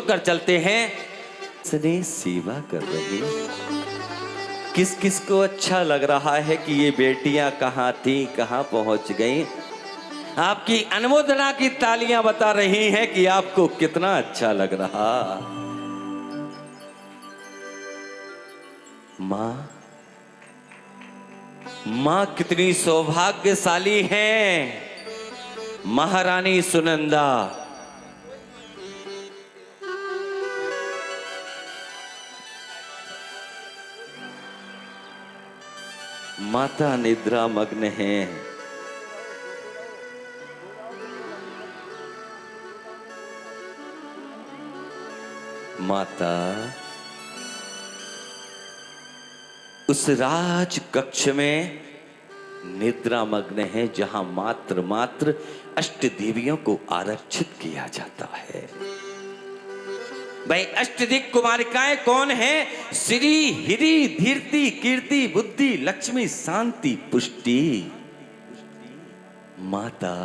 छोड़कर चलते हैं। सने सेवा कर रही, किस किस को अच्छा लग रहा है कि ये बेटियां कहाँ थी, कहाँ पहुंच गई। आपकी अनुमोदना की तालियां बता रही हैं कि आपको कितना अच्छा लग रहा। माँ, माँ कितनी सौभाग्यशाली हैं। महारानी सुनंदा, माता निद्रा मग्न है। माता उस राज कक्ष में निद्रा मग्न है जहां मात्र मात्र अष्ट देवियों को आरक्षित किया जाता है। भाई अष्टदिक कुमारिकाएं कौन है? श्री, हिरी, धीरति, कीर्ति, बुद्धि, लक्ष्मी, शांति, पुष्टि। माता,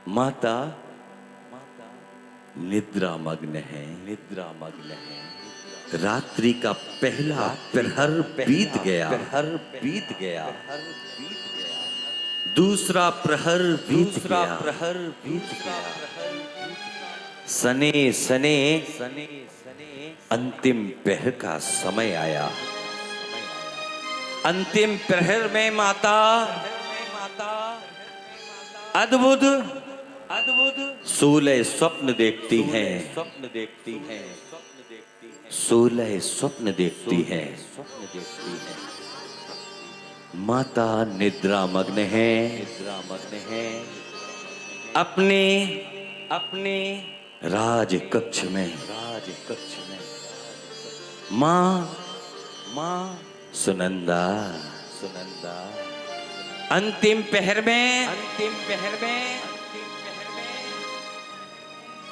माता निद्रा मग्न है, निद्रा मग्न है। रात्रि का पहला प्रहर बीत गया, प्रहर बीत गया। दूसरा प्रहर बीत गया, प्रहर बीत गया। सने सने अंतिम प्रहर का समय आया। अंतिम प्रहर में माता अद्भुत अद्भुत 16 स्वप्न देखती हैं, स्वप्न देखती हैं, 16 स्वप्न देखती हैं, स्वप्न देखती हैं। माता निद्रा मग्न है, निद्रा मग्न है। अपने अपने राज कक्ष में, राज कक्ष में माँ, माँ सुनंदा, सुनंदा अंतिम पहर में, अंतिम पहर में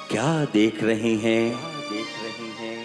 क्या देख रही हैं? देख रही हैं।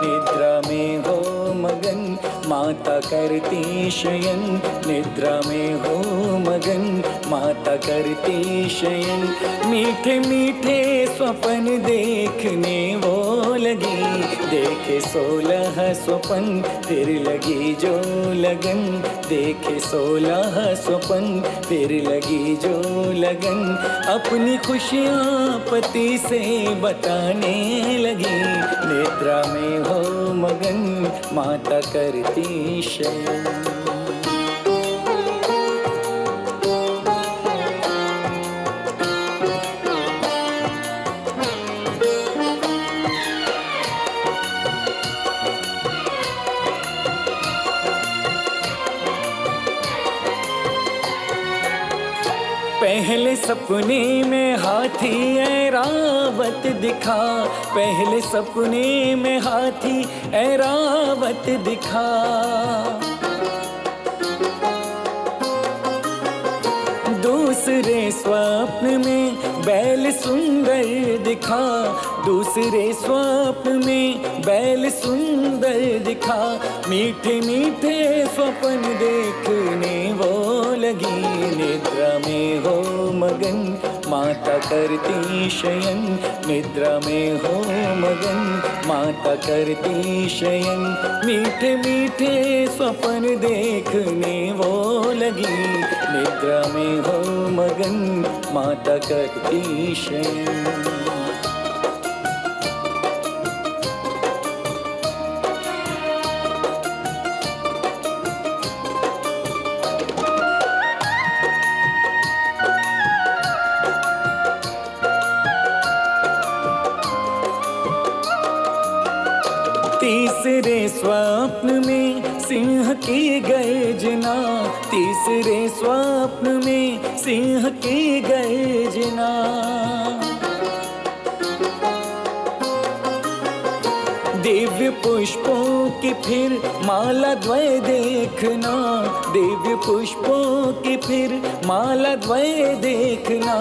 निद्रा में हो मगन माता करती शयन, निद्रा में हो मगन माता करती शयन। मीठे मीठे स्वप्न देखने वो लगी, देखे 16 स्वप्न फिर लगी जो लगन, देखे 16 स्वप्न फिर लगी जो लगन। अपनी खुशियाँ पति से बताने लगी, निद्रा में हो मगन माता करती शयन। पहले सपने में हाथी ऐरावत दिखा, पहले सपने में हाथी ऐरावत दिखा। दूसरे स्वप्न में बैल सुंदर दिखा, दूसरे स्वप्न में बैल सुंदर दिखा। मीठे मीठे स्वप्न देखने वो लगी, निद्रा में हो मगन माता करती शयन, निद्रा में हो मगन माता करती शयन। मीठे मीठे स्वप्न देखने वो लगी, निद्रा में हो मगन माता करती शयन। तीसरे स्वप्न में सिंह की गर्जना, तीसरे स्वप्न में सिंह की गर्जना। दिव्य पुष्पों की फिर माला द्वय देखना, दिव्य पुष्पों की फिर माला द्वय देखना,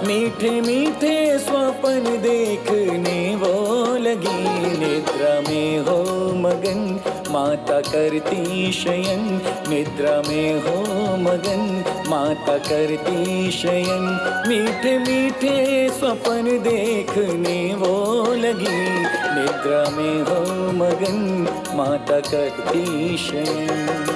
मीठे मीठे स्वप्न देखने वो लगी। निद्रा में हो मगन माता करती शयन, निद्रा में हो मगन माता करती शयन, मीठे मीठे स्वप्न देखने वो लगी। निद्रा में हो मगन माता करती शयन।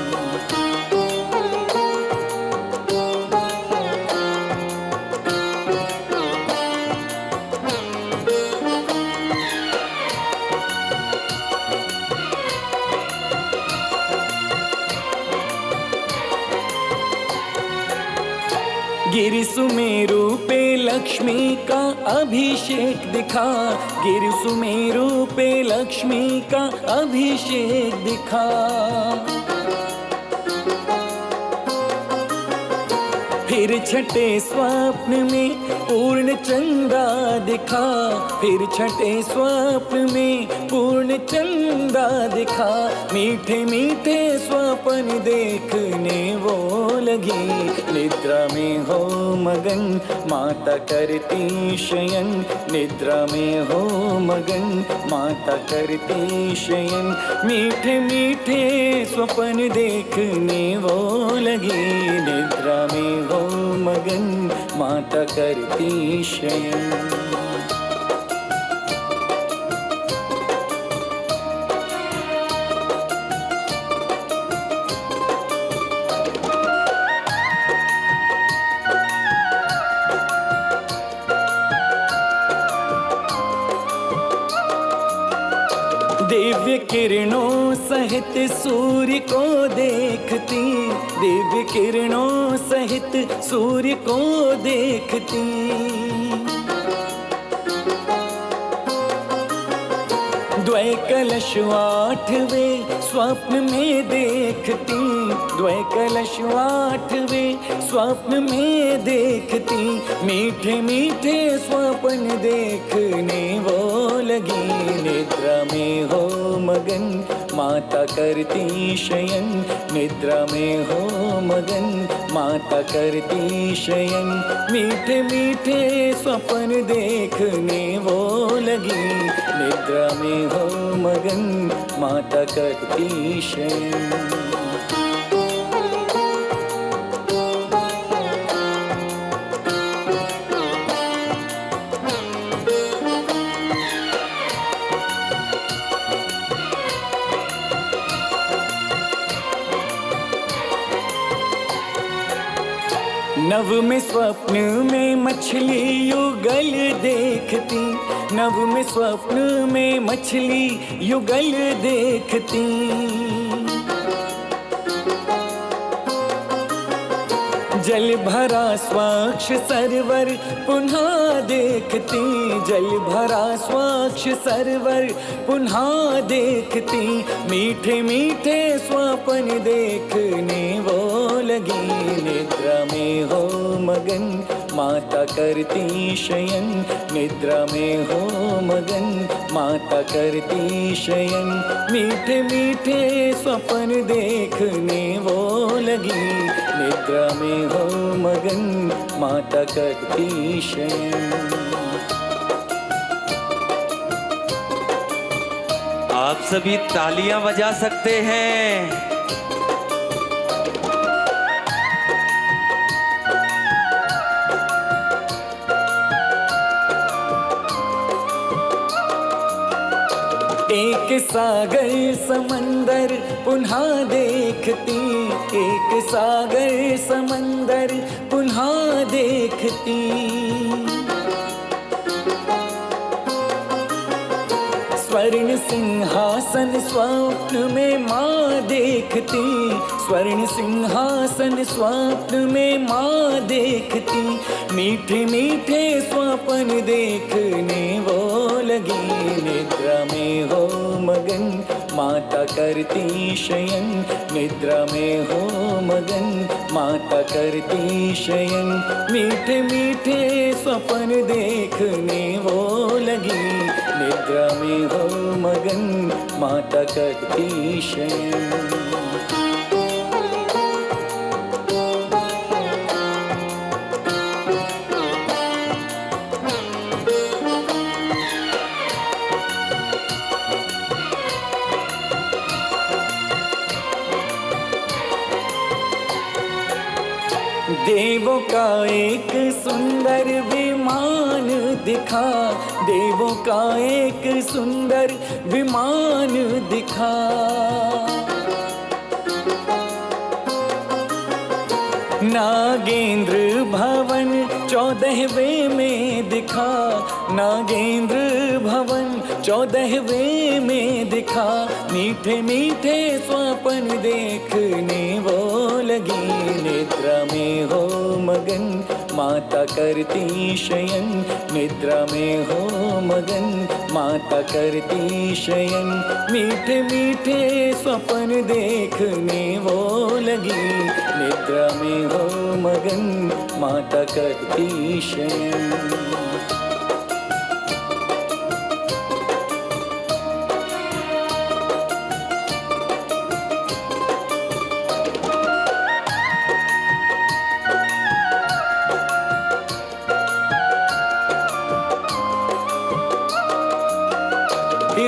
गिरि सुमेरु पे लक्ष्मी का अभिषेक दिखा, गिरि सुमेरु पे लक्ष्मी का अभिषेक दिखा। फिर छठे स्वप्न में पूर्ण चंदा दिखा, फिर छठे स्वप्न में पूर्ण चंदा दिखा, मीठे मीठे स्वप्न देखने वो लगी। निद्रा में हो मगन माता करती शयन, निद्रा में हो मगन माता करती शयन, मीठे मीठे स्वप्न देखने वो लगी। निद्रा में हो मगन माता करती शयन। दिव्य किरणों सहित सूर्य को देखती, दिव्य किरणों सहित सूर्य को देखती, द्वय कलश आठवें स्वप्न में देखती, द्वय कलश आठवें स्वप्न में देखती, मीठे मीठे स्वप्न देखने वो लगी। निद्रा में हो मगन माता करती शयन, निद्रा में हो मगन माता करती शयन, मीठे मीठे स्वप्न देखने वो लगी। निद्रा में हो मगन माता करती शयन। नव में स्वप्न में मछली युगल देखती, नव में स्वप्न में मछली युगल देखती, जल भरा स्वच्छ सरोवर पुनः देखती, जल भरा स्वच्छ सरोवर पुनः देखती, मीठे मीठे स्वप्न देखने वो लगी। निद्रा में हो मगन माता करती शयन, निद्रा में हो मगन माता करती शयन, मीठे मीठे स्वप्न देखने वो लगी। निद्रा में हो मगन माता करती शयन। आप सभी तालियां बजा सकते हैं। एक सागर समंदर पुनः देखती, एक सागर समंदर पुनः देखती, स्वर्ण सिंहासन स्वप्न में माँ देखती, स्वर्ण सिंहासन स्वप्न में माँ देखती, मीठे मीठे स्वप्न देखने वो लगी। निद्रा में हो मगन माता करती शयन, निद्रा में हो मगन, माता करती शयन। मीठे मीठे स्वप्न देखने वो लगी, निद्रा में हो मगन, माता करती शयन। देवों का एक सुंदर विमान दिखा, देवों का एक सुंदर विमान दिखा। नागेंद्र भवन 14वें में दिखा, नागेंद्र भवन 14वें में दिखा। मीठे मीठे स्वप्न देखने वो लगी, निद्रा में हो मगन, माता करती शयन, निद्रा में हो मगन, माता करती शयन। मीठे मीठे स्वप्न देखने वो लगी, निद्रा में हो मगन, माता करती शयन।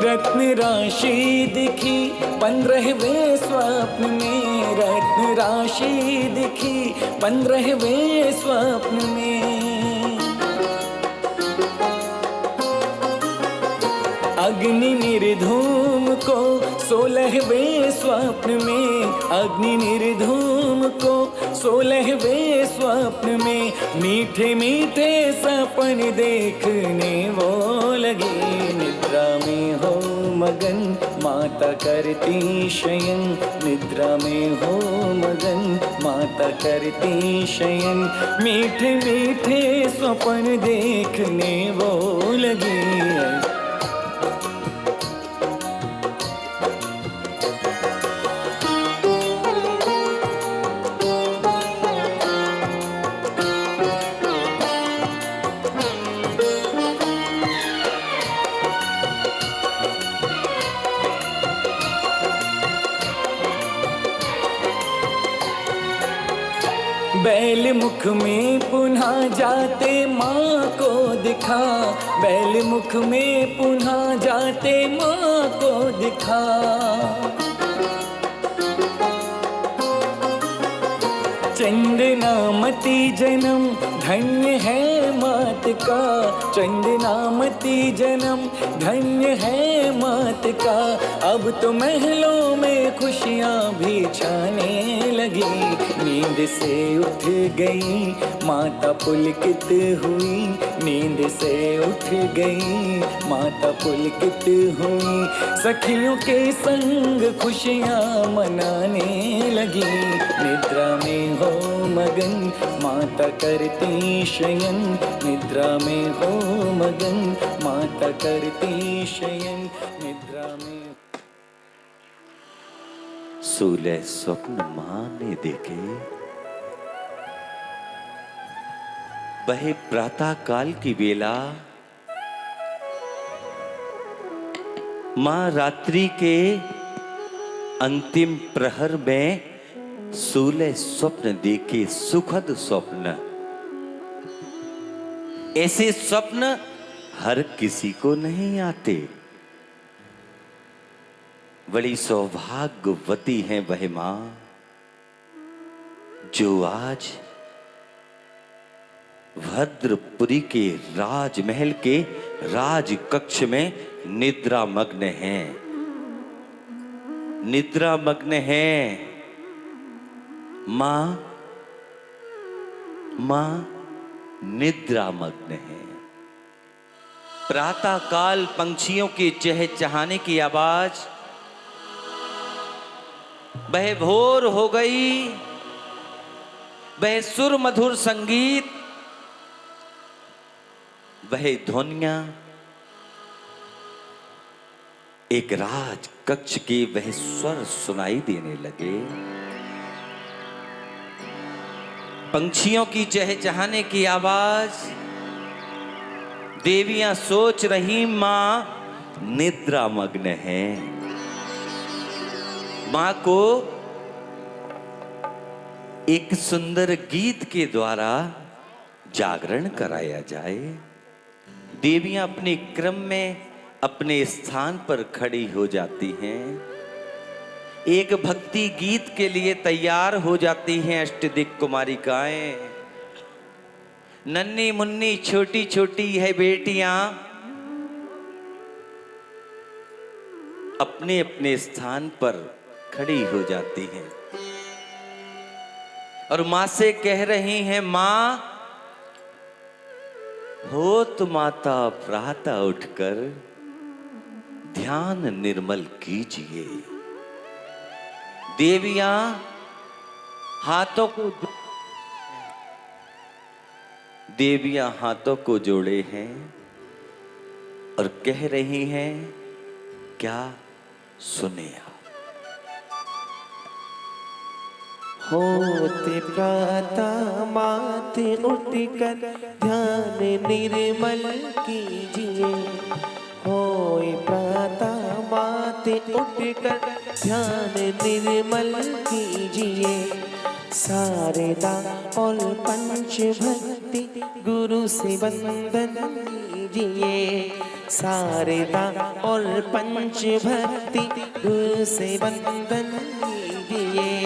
रत्न राशि दिखी 15वें स्वप्न में, रत्न राशि दिखी 15वें स्वप्न में। अग्नि निर्धूम को 16वें स्वप्न में, अग्नि निर्धूम को 16वें स्वप्न में। मीठे मीठे सपन देखने वो लगी, निद्रा में हो मगन, माता करती शयन, निद्रा में हो मगन, माता करती शयन। मीठे मीठे स्वप्न देखने वो लगी। बैल मुख में पुनः जाते माँ को दिखा, बैल मुख में पुनः जाते माँ को दिखा। चंदनामती जन्म धन्य है मात का, चंदनामती जन्म धन्य है मात का। अब तो महलों में खुशियाँ भी छाने लगी, नींद से उठ गई माता पुलकित हुई, नींद से उठ गई माता पुलकित हुई। सखियों के संग खुशियाँ मनाने लगी, निद्रा में हो मगन, माता करती शयन, निद्रा में हो मगन, माता करती शयन, निद्रा में। सूले स्वप्न माँ ने देखे, वह प्रातः काल की बेला माँ रात्रि के अंतिम प्रहर में सूले स्वप्न देखे, सुखद स्वप्न। ऐसे स्वप्न हर किसी को नहीं आते। बड़ी सौभाग्यवती है वह मां जो आज भद्रपुरी के राजमहल के राज कक्ष में निद्रा मग्न है, निद्रा मग्न है। मां निद्रा मग्न है। प्रातः काल पंछियों के चहचहाने की आवाज, वह भोर हो गई, वह सुर मधुर संगीत, वह ध्वनियां एक राज कक्ष के वह स्वर सुनाई देने लगे। पंछियों की चहचहाने की आवाज। देवियां सोच रही मां निद्रा मग्न है। मां को एक सुंदर गीत के द्वारा जागरण कराया जाए। देवियां अपने क्रम में अपने स्थान पर खड़ी हो जाती हैं। एक भक्ति गीत के लिए तैयार हो जाती हैं अष्टदिक कुमारिकाएं। नन्ही मुन्नी छोटी छोटी है बेटियां अपने अपने स्थान पर खड़ी हो जाती हैं और मां से कह रही हैं, मां होत माता प्रातः उठकर ध्यान निर्मल कीजिए। देवियां हाथों को जोड़े हैं और कह रही हैं, क्या सुने आप। होते प्रातः माते उठकर ध्यान निर्मल कीजिए। होए प्रातः माते उठकर ध्यान निर्मल कीजिए। शारदा और पंच भक्ति गुरु से वंदन कीजिए। शारदा और पंच भक्ति गुरु से वंदन कीजिए।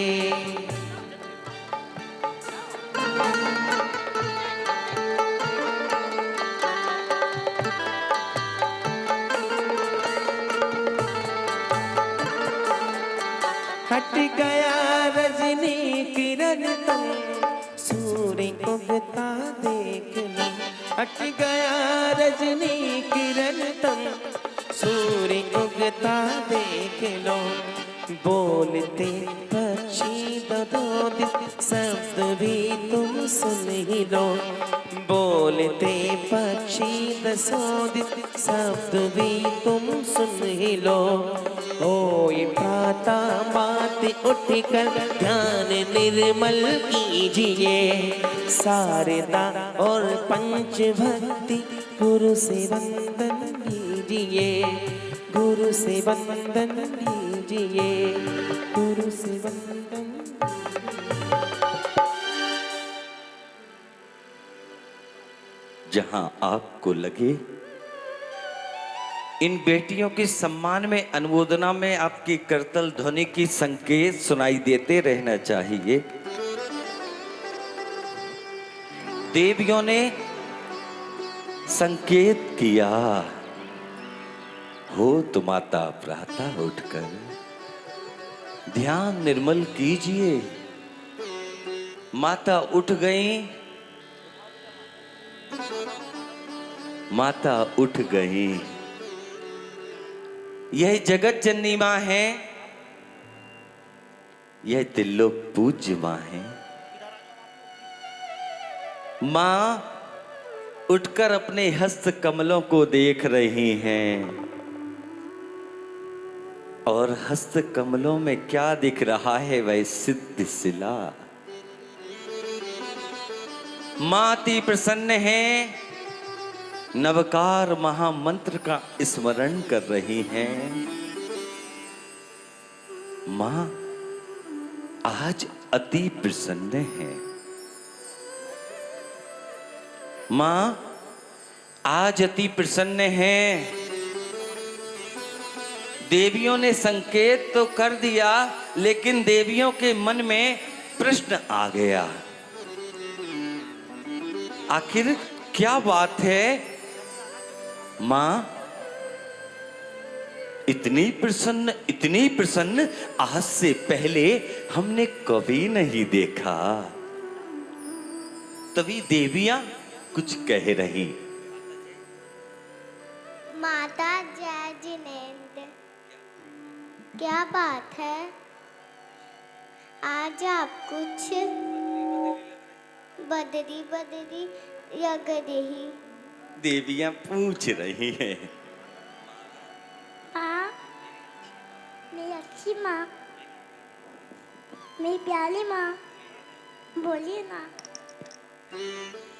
हट गया रजनी किरण तम सूर्य उगता देख लो। हट गया रजनी किरण तम सूर्य उगता देख लो। बोलते पक्षी ददोदित शब्द भी तुम सुन ही लो। बोलते पक्षी दसोदित शब्द भी तुम सुन ही लो। होए प्रातः माते उठकर ध्यान निर्मल कीजिए। शारदा और पंच भक्ति गुरु से वंदन कीजिए। गुरु से वंदन कीजिए। गुरु से वंदन। जहां आपको लगे इन बेटियों के सम्मान में, अनुमोदना में आपकी करतल ध्वनि की संकेत सुनाई देते रहना चाहिए। देवियों ने संकेत किया, हो तो माता प्रातः उठकर ध्यान निर्मल कीजिए। माता उठ गई। माता उठ गई। यह जगत जननी मां है। यह त्रिलोक पूज्य मां है। मां उठकर अपने हस्त कमलों को देख रही हैं और हस्त कमलों में क्या दिख रहा है, वह सिद्ध शिला। मां अति प्रसन्न है। नवकार महामंत्र का स्मरण कर रही हैं। मां आज अति प्रसन्न है। मां आज अति प्रसन्न है। देवियों ने संकेत तो कर दिया, लेकिन देवियों के मन में प्रश्न आ गया, आखिर क्या बात है। मां इतनी प्रसन्न आज से पहले हमने कभी नहीं देखा। तभी देवियां कुछ कह रही। माता जय जिनेंद्र, क्या बात है? आज आप कुछ बदरी लग रही। देवियां पूछ रही हैं। हाँ, माँ, मेरी प्यारी माँ, बोलिए ना।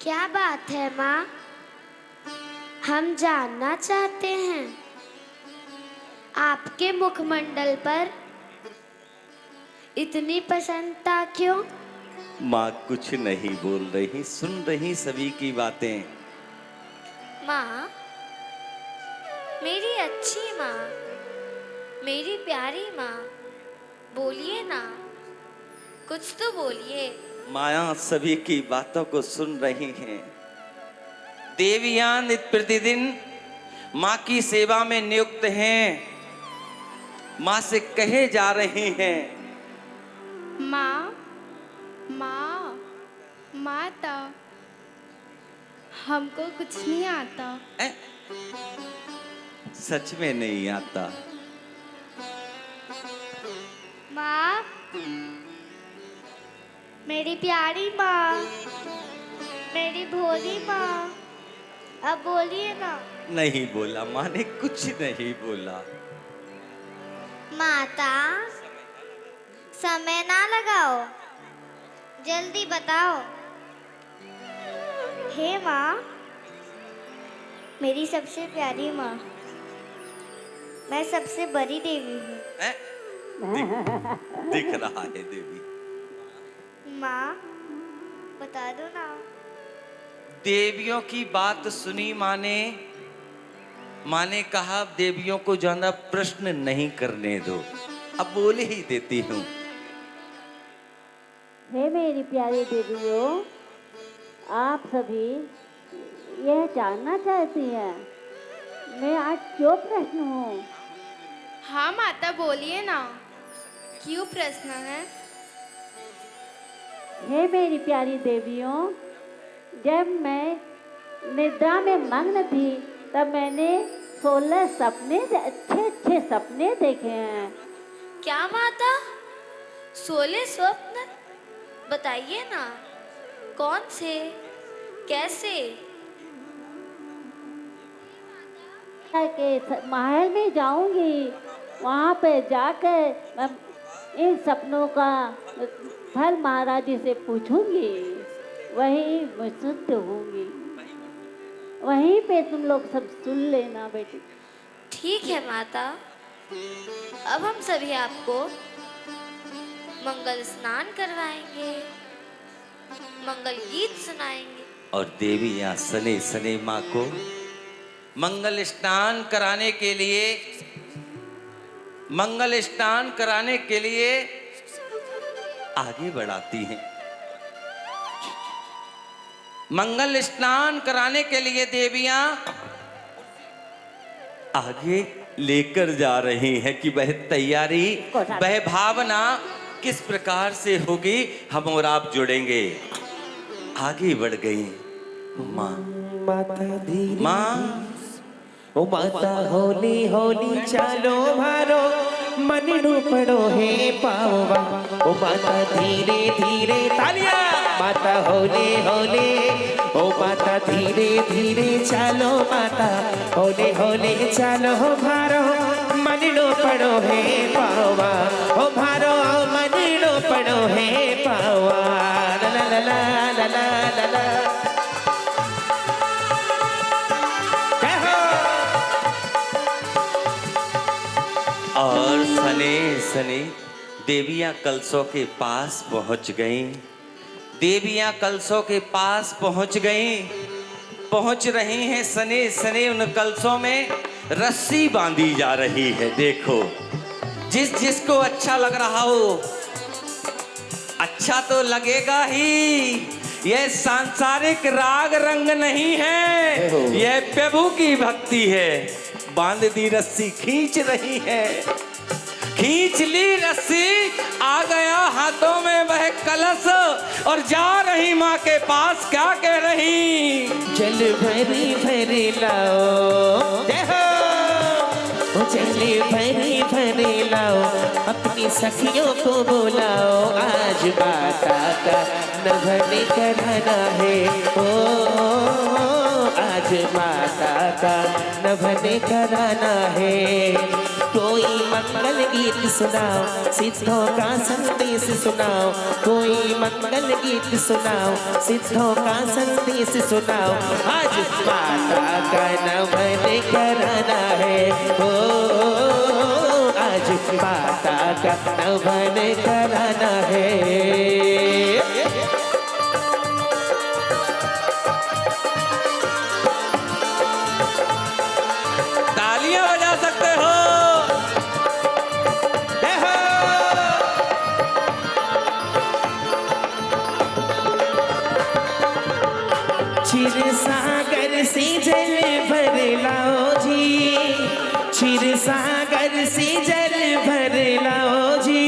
क्या बात है माँ? हम जानना चाहते हैं आपके मुखमंडल पर इतनी प्रसन्नता क्यों? माँ कुछ नहीं बोल रही, सुन रही सभी की बातें। माँ, मेरी अच्छी माँ, मेरी प्यारी माँ, बोलिए ना, कुछ तो बोलिए। माया सभी की बातों को सुन रही हैं। देवियां नित्य प्रतिदिन माँ की सेवा में नियुक्त हैं। माँ से कहे जा रही हैं, माँ, माँ, माता, हमको कुछ नहीं आता। "ए, सच में नहीं आता। माँ, मेरी प्यारी माँ, मेरी भोली माँ, अब बोलिए ना। नहीं बोला, माँ ने कुछ नहीं बोला। माता, समय ना लगाओ, जल्दी बताओ। हे माँ, मेरी सबसे प्यारी माँ, मैं सबसे बड़ी देवी हूँ। "ए, दिख रहा है देवी। माँ, बता दो ना। देवियों की बात सुनी माँ ने। माँ ने कहा देवियों को ज्यादा प्रश्न नहीं करने दो, अब बोल ही देती हूँ। हे मेरी प्यारी देवियों, आप सभी यह जानना चाहती हैं मैं आज क्यों प्रश्न हूँ? हाँ माता, बोलिए ना, क्यों प्रश्न है? हे मेरी प्यारी देवियों, जब मैं निद्रा में मग्न थी तब मैंने 16 सपने, अच्छे अच्छे सपने देखे हैं। क्या माता? 16 स्वप्न? बताइए ना, कौन से, कैसे? के महल में जाऊंगी, वहाँ पे जाकर मैं इन सपनों का फल महाराज जी से पूछूंगी, वही मैं शुद्ध होंगी। वहीं पे तुम लोग सब सुन लेना बेटी। ठीक है माता, अब हम सभी आपको मंगल स्नान करवाएंगे, मंगल गीत सुनाएंगे। और देवी यहाँ सने सने माँ को मंगल स्नान कराने के लिए, मंगल स्नान कराने के लिए आगे बढ़ाती हैं। मंगल स्नान कराने के लिए देवियां आगे लेकर जा रही हैं कि वह तैयारी, वह भावना किस प्रकार से होगी, हम और आप जुड़ेंगे। आगे बढ़ गई माँ। माता धीरे, माँ, ओ माता होली होली चालो मारो, मनू पड़ो है पावा। ओ माता धीरे धीरे, तालियां। माता होले होले, ओ माता धीरे धीरे चालो माता, होले होले चालो मारो, मनू पड़ो है पावा। ओ मारो मनू पड़ो है पावा। ला ला ला ला ला ला ला। और सने सने देवियां कलशों के पास पहुंच गईं। देवियां कलशों के पास पहुंच गईं, पहुंच रही हैं। सने सने उन कलशों में रस्सी बांधी जा रही है। देखो, जिस जिसको अच्छा लग रहा हो, अच्छा तो लगेगा ही। यह सांसारिक राग रंग नहीं है, यह प्रभु की भक्ति है। बांध दी रस्सी, खींच रही है, खींच ली रस्सी, आ गया हाथों में वह कलश और जा रही माँ के पास। क्या कह रही? जल भरी भरी लाओ, जय हो। जल भरी भरी लाओ, अपनी सखियों को बुलाओ, आज माता का नभन कराना है। ओ आज माता का नभन कराना है। कोई मंगल गीत सुनाओ, सिद्धों का संदेश सुनाओ, कोई मंगल गीत सुनाओ, सिद्धों का संदेश सुनाओ। आज माता का नमन कराना है, ओ आज माता का नमन कराना है। तालियां बजा सकते हो। क्षीर सागर से जल भर लाओ जी, क्षीर सागर से जल भर लाओ जी,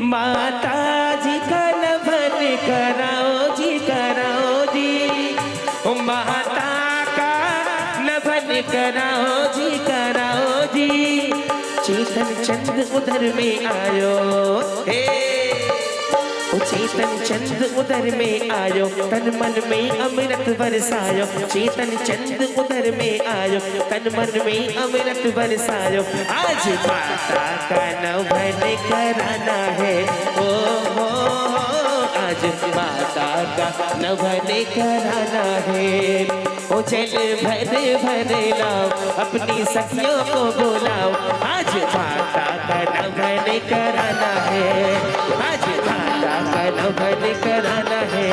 माता जी का नमन कराओ जी, कराओ जी, ओ माता का नमन कराओ जी, कराओ जी। चेतन चंद उधर में आयो, हे ओ चेतन चंद उधर में आयो, तन मन में अमृत बरसायो, चेतन चंद उधर में आयो, तन मन में अमृत बरसायो। आज माता का नमन कराना है, ओ हो, आज माता का नमन कराना है। ओ जल भर भर लाओ, अपनी सखियों को बुलाओ, आज माता का नमन कराना है, आज माता का नमन कराना है,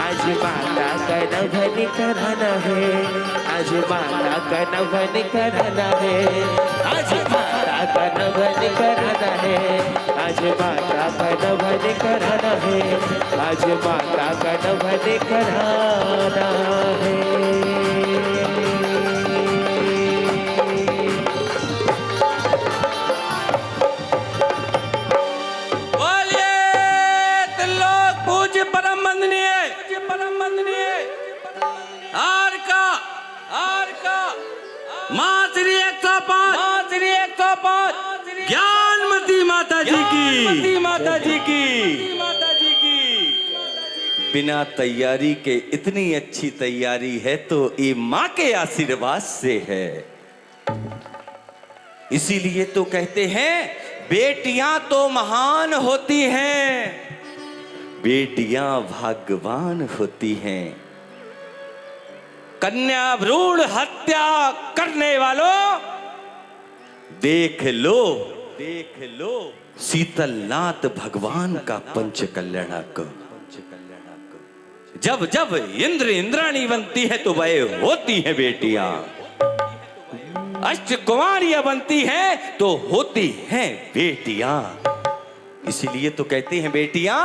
आज माता का नमन कराना है, आज माता का नमन कराना है, आज माता का नमन कराना है, आज माता का नमन कराना है, आज माता का नमन कराना है। ज्ञानमती माता जी की, माता जी की। बिना तैयारी के इतनी अच्छी तैयारी है तो ये माँ के आशीर्वाद से है। इसीलिए तो कहते हैं बेटियां तो महान होती हैं, बेटियां भाग्यवान होती हैं। कन्या भ्रूण हत्या करने वालों देख लो, देख लो शीतलनाथ भगवान का पंचकल्याणक। जब जब इंद्र इंद्राणी बनती है तो वह होती है बेटियां, अष्टकुमारियां बनती हैं तो होती हैं बेटियां। इसीलिए तो कहते हैं बेटियां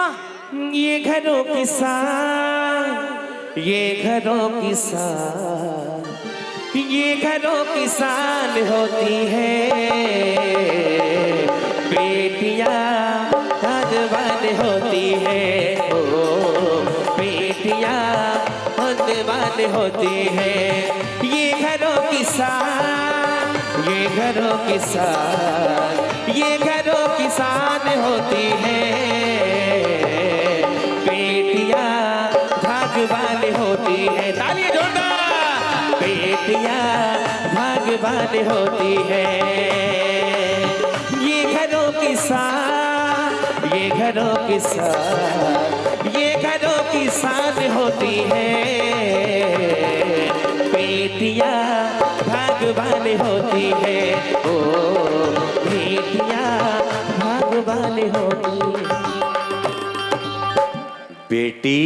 ये घरों की शान, ये घरों की शान, ये घरों की शान होती है, बेटियां धनवान होती है, ओ बेटियां धनवान होती है। ये घरों की शान, ये घरों की शान, ये घरों की शान होती है, बेटियां भाग्यवान होती है। तालियां जोरदार। बेटियां भाग्यवान होती है, ये घरों की शान, ये घरों की शान, ये घरों की शान होती है, बेटियां भाग्यवान होती है, ओ बेटियां भाग्यवान होती है। बेटी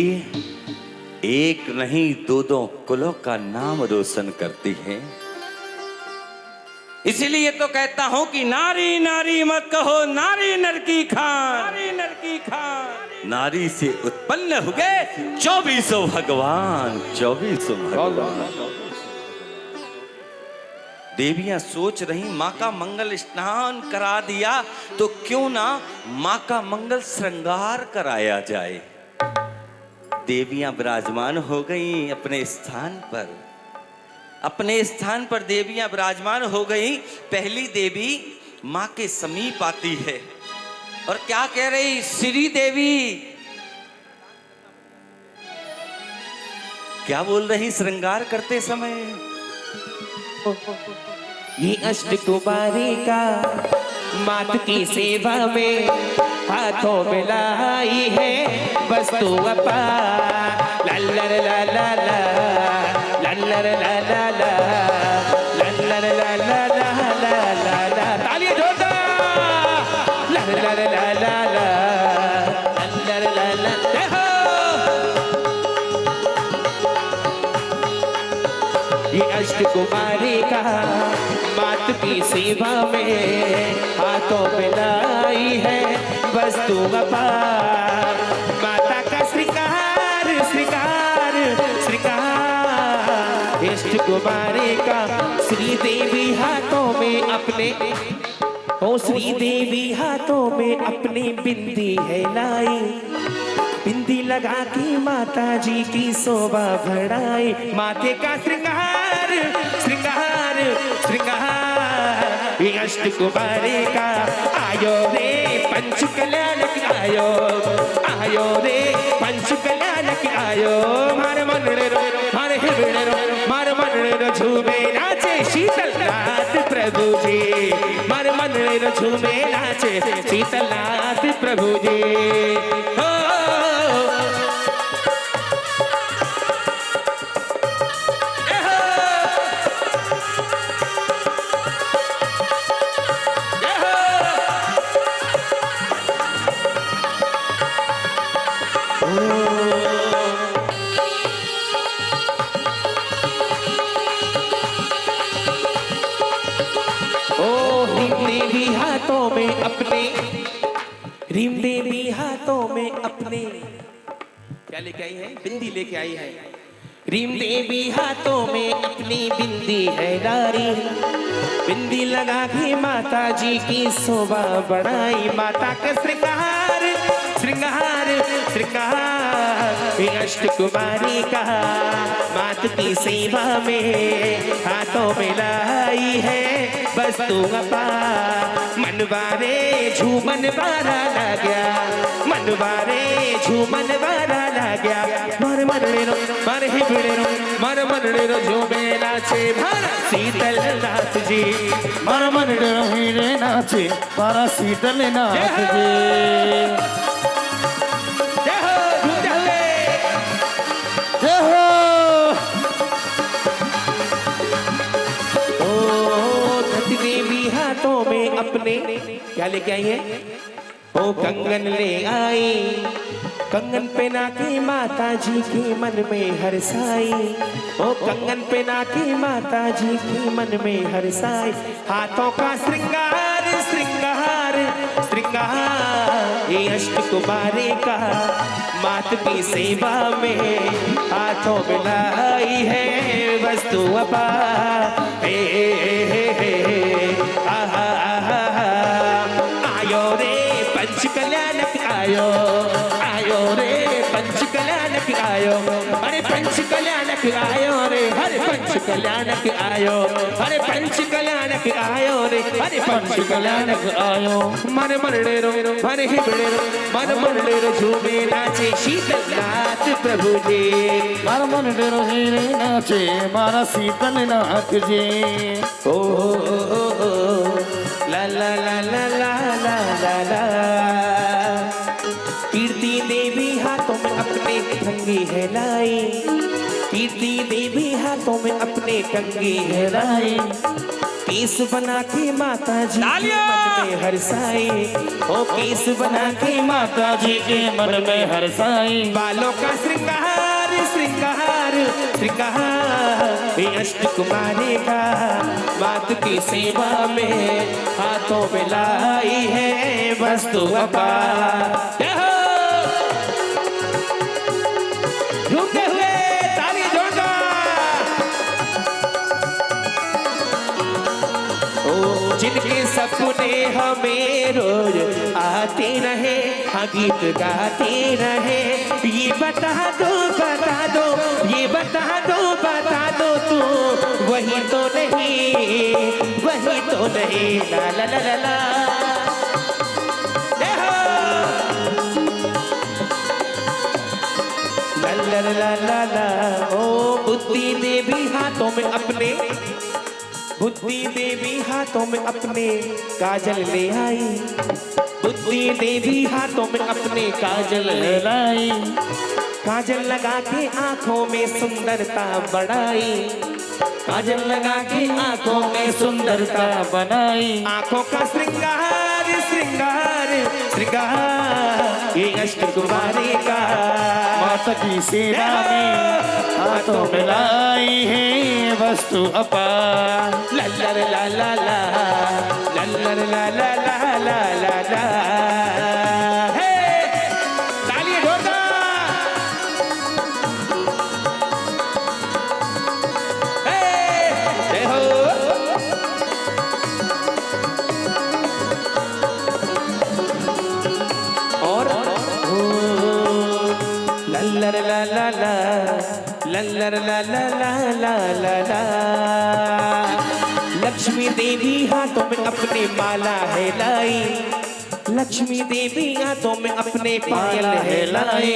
एक नहीं दो दो कुलों का नाम रोशन करती है। इसीलिए तो कहता हूं कि नारी नारी मत कहो, नारी नर की खान, नारी नर की खान। नारी से उत्पन्न हुए 2400 भगवान, 2400 भगवान। देवियां सोच रही माँ का मंगल स्नान करा दिया तो क्यों ना माँ का मंगल श्रृंगार कराया जाए। देवियां विराजमान हो गई अपने स्थान पर, अपने स्थान पर देवियां विराजमान हो गई। पहली देवी माँ के समीप आती है और क्या कह रही, श्री देवी क्या बोल रही श्रृंगार करते समय? ये अष्ट कुमारी का मात की सेवा में हाथों में लाई है वस्तु अपार। लल्लर ला ला ला लल्लर ला ला ला लल्लर ला ला ला ला ला ला। तालियां जोरदार। लल्लर ला ला ला लल्लर ला ला। जय हो। ये अष्ट कुमारी का मात की सेवा में हाथों में लाई है वस्तु अपार। माता का श्रृंगार श्रृंगार श्रृंगार। इष्ट कुमारी का श्री देवी हाथों में अपने ओ श्री देवी हाथों में अपनी बिंदी है लाई। बिंदी लगा के माता जी की शोभा बढ़ाई। माथे का श्रृंगार श्रृंगार श्रृंगार। ये अष्ट कुमारी का आयो रे पंच कल्याणक आयो आयो रे पंच कल्याणक आयो। मारे मनड़े रो मारे हिबड़े रो मारे मनड़े रो झूमे नाचे शीतलनाथ प्रभु जी। मारे मनड़े रो झूमे नाचे शीतलनाथ प्रभु जी। हो रीम देवी हाथों में अपने क्या लेके आई है? बिंदी लेके आई है। रीम देवी हाथों में अपनी बिंदी है डारी। बिंदी लगा के माता जी की शोभा बढ़ाई। माता का श्रृंगार श्रृंगार श्रृंगार। अष्ट कुमारी का मात की सेवा में हाथों में लाई है वस्तु अपार। मनवारे झूमन वारा लग गया मनवारे झूमन वारा लग गया। मारे मनड़े रो मारे हिबड़े रो मारे मनड़े रो झूमे नाचे मारा शीतलनाथ जी। मारा मनड़े रो हीरे नाचे मारा शीतलनाथ जी। जय हो झूम जय हो। ओ धरती देवी हाथों में अपने क्या लेके आई है? ओ कंगन ले आई। कंगन पहना के माता जी के मन में हर्षाई। ओ कंगन पहना के माता जी के मन में हर्षाई। हाथों का श्रृंगार श्रृंगार श्रृंगार। ये अष्ट कुमारी का मात की सेवा में हाथों में लाई है वस्तु अपार। हे हे हे आहा आहा आयो रे पंच कल्याणक आयो आयो रे पंच कल्याणक आयो। अरे पंच कल्याणक आयो रे हरे पंच कल्याणक आयो। अरे पंच कल्याणक आयो रे हरे पंच कल्याणक आयो। मन मनड़े रो मन हिबड़े रो मन मनड़े रो झूमे नाचे शीतलनाथ प्रभु जी। मारा मनड़े रो हीरे नाचे मारा शीतलनाथ जी। ओ ला ला ला ला ला ला ला ला। कीर्ति देवी हाथों में अपने कंगी है लाई। कीर्ति देवी हाथों में अपने कंगी है लाई। केस बना के माता जी के मन में हर्षाई। ओ केस बना के माता जी के मन में हर्षाई। बालों का श्रृंगार श्रृंगार श्रृंगार। ये अष्ट कुमारी का मात की सेवा में हाथों में लाई है वस्तु अपार। झूमते हुए ताली जोरदार। ओ जिनके सपने हमें रोज आते रहे हाँ गीत गाते रहे। ये बता दो ये बता दो तू वही तो नहीं ला ला ला ला ला। ला ला ला ला ला। ओ बुद्धि देवी हाथों में अपने बुद्धि देवी हाथों में अपने काजल ले आई, बुद्धि देवी हाथों में अपने काजल ले लाई काजल लगा के आंखों में सुंदरता बढ़ाई, काजल लगा के आंखों में सुंदरता बनाई आंखों का श्रृंगार श्रृंगार श्रृंगार ये अष्ट कुमारी का माता की सेवा में हाथों में लाई है वस्तु अपार। लल्लर ला ला ला लल्लर ला ला ला ला ला ला हे ताली जोरदार हे जय हो और लल्लर ला ला ला लल्लर ला ला ला ला ला ला लक्ष्मी देवी हाथों में अपने माला है लाई, लक्ष्मी देवी हाथों में अपने पायल है लाई,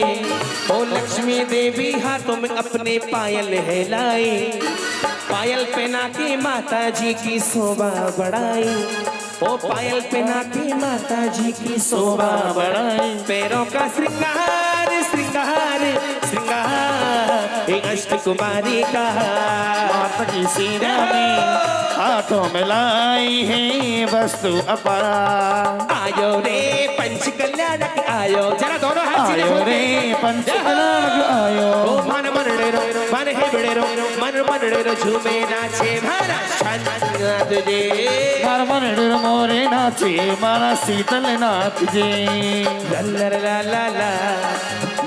ओ लक्ष्मी देवी हाथों में अपने पायल है लाई, पायल पहना के माता जी की शोभा बढ़ाई, ओ पायल पहना के माता जी की शोभा बढ़ाई, पैरों का श्रृंगार श्रृंगार श्रृंगार एक अष्ट कुमारी का माता की सेवा में हाथों में लाई है वस्तु अपार। आयो रे पंच कल्याणक आयो, जरा दोनों हाथ सीधे आयो खोल रे के। पंच कल्याणक आयो, ओ मन मनडेरो मन हेबडेरो मन मनडेरो झूमे नाचे मारा छंद तुझे मार मन मोरे नाचे मारा शीतल नाथ जे। लल्लर ला ला ला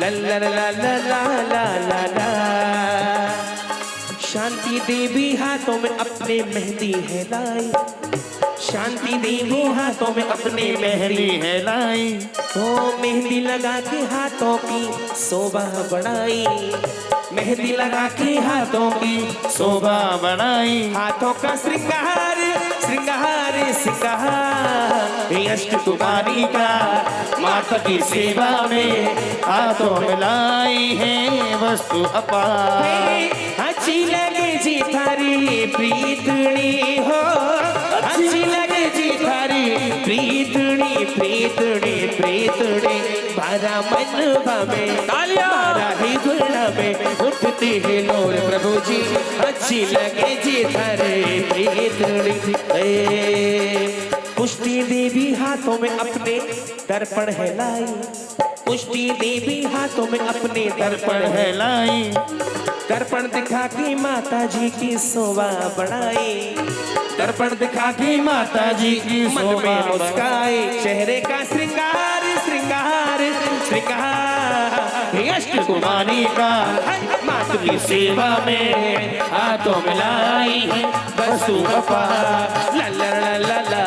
लल्लर ला ला ला ला ला ला शांति देवी हाथों में अपने मेहंदी है लाई, शांति देवी हाथों में अपने मेहंदी है लाई ओ मेहंदी लगा के हाथों की शोभा बढ़ाई, मेहंदी लगा के हाथों की शोभा बनाई हाथों का श्रृंगार श्रृंगार श्रृंगार ये अष्ट कुमारी का माता की सेवा में हाथों में लाई है वस्तु अपार। अच्छी लगे जी थारी प्रीतनी हो, अच्छी लगे जी थारी प्रीतनी प्रीतनी प्रीतनी बारा मन में बारा ही गुण में उठती है लोर प्रभु जी, अच्छी लगे जी थारी प्रीतनी। पुष्टि देवी हाथों में अपने दर्पण है लाई, पुष्टि देवी हाथों में अपने दर्पण है लाई दर्पण दिखा के माता जी की शोभा बढ़ाई, दर्पण दिखा के माता जी की मन में मुस्काए, चेहरे का श्रृंगार श्रृंगार श्रृंगार ये अष्ट कुमारी का माता की सेवा में हाथों में लाई है वस्तु अपार। लल्लर ला ला ला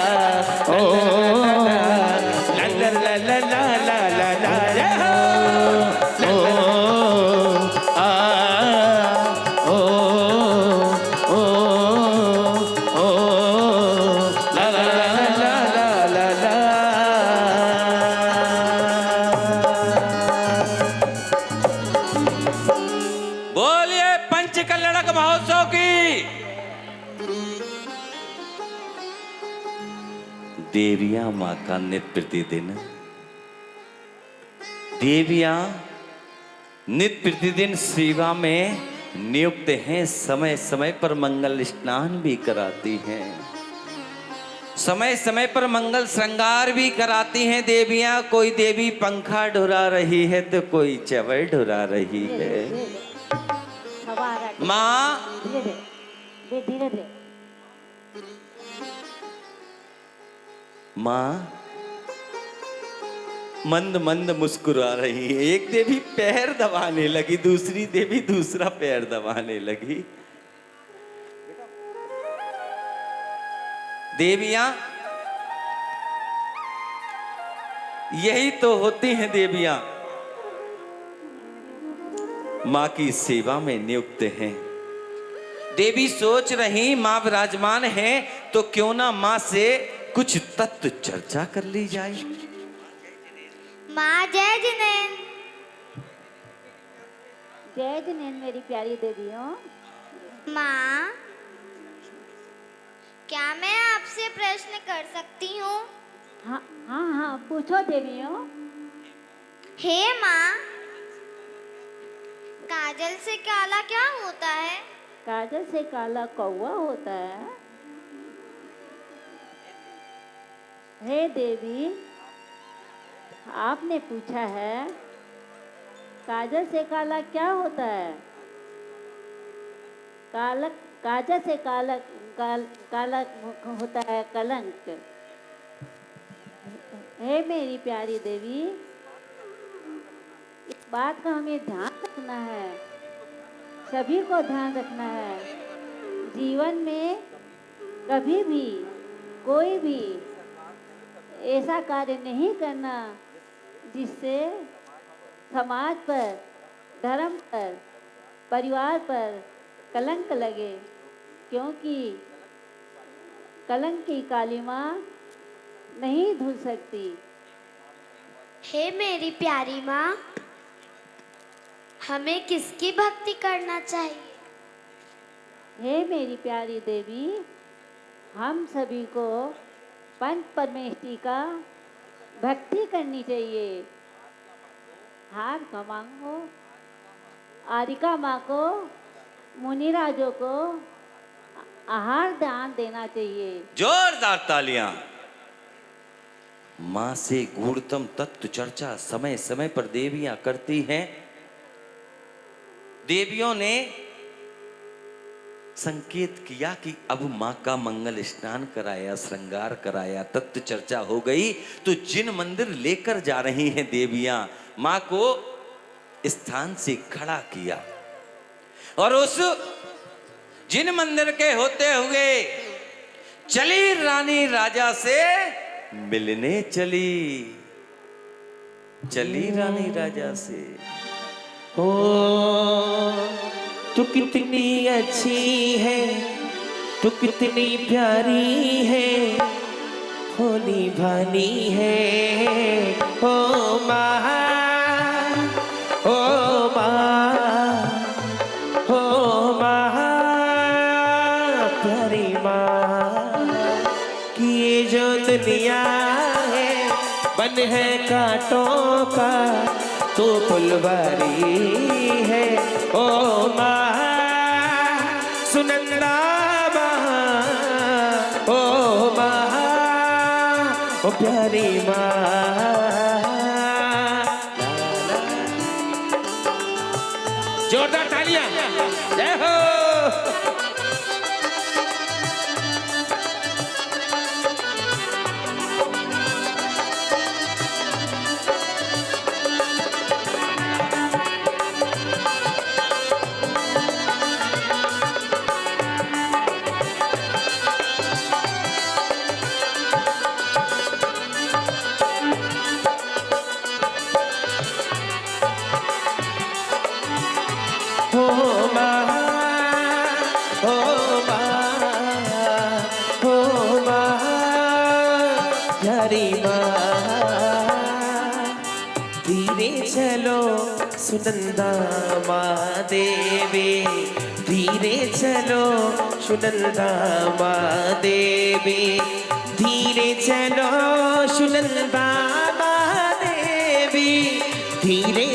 लल्लर ला ला ला ला ला ला बोलिए पंच कल्याणक महोत्सव की। देवियां माँ का नित्य प्रतिदिन, देवियां नित्य प्रतिदिन सेवा में नियुक्त हैं, समय समय पर मंगल स्नान भी कराती हैं, समय समय पर मंगल श्रृंगार भी कराती हैं देवियां। कोई देवी पंखा ढुरा रही है तो कोई चवर ढुरा रही है। माँ धीरे धीरे माँ मंद मंद मुस्कुरा रही है। एक देवी पैर दबाने लगी, दूसरी देवी दूसरा पैर दबाने लगी। देवियां यही तो होती हैं देवियां, माँ की सेवा में नियुक्त हैं। देवी सोच रही माँ विराजमान है तो क्यों ना माँ से कुछ तत्व चर्चा कर ली जाए। माँ जय जिनेन। जय जिनेन मेरी प्यारी देवियों। माँ क्या मैं आपसे प्रश्न कर सकती हूँ? हाँ हाँ हाँ, पूछो देवियों। हे माँ, काजल से काला क्या होता है? काजल से काला कौवा होता है। हे देवी, आपने पूछा है काजल से काला क्या होता है? काजल से काला होता है कलंक। हे मेरी प्यारी देवी, इस बात का हमें ध्यान रखना है, सभी को ध्यान रखना है। जीवन में कभी भी कोई भी ऐसा कार्य नहीं करना जिससे समाज पर, धर्म पर, परिवार पर कलंक लगे, क्योंकि कलंक की कालिमा नहीं धुल सकती। हे मेरी प्यारी माँ, हमें किसकी भक्ति करना चाहिए? हे मेरी प्यारी देवी, हम सभी को पंच परमेष्टि का भक्ति करनी चाहिए। हार का मांगो, आरिका माँ को, मुनिराजों को आहार दान देना चाहिए। जोरदार तालियां। मां से गूढ़तम तत्व चर्चा समय समय पर देवियां करती हैं। देवियों ने संकेत किया कि अब मां का मंगल स्नान कराया, श्रृंगार कराया, तत्व चर्चा हो गई, तो जिन मंदिर लेकर जा रही हैं देवियां, मां को स्थान से खड़ा किया और उस जिन मंदिर के होते हुए चली रानी राजा से मिलने चली रानी राजा से। ओ तू कितनी अच्छी है, तू कितनी प्यारी है, भोली भानी है। ओ माँ, ओ माँ, ओ माँ, प्यारी माँ की ये जो दुनिया है बन है कांटों का, तू फुलवारी है। ओ माँ सुनंदा माँ, ओ माँ, ओ प्यारी माँ। जोरदार तालियां, जय हो। धीरे चलो सुनंदा माँ देवी, धीरे चलो सुनंदा माँ देवी, धीरे चलो सुनंदा माँ देवी, धीरे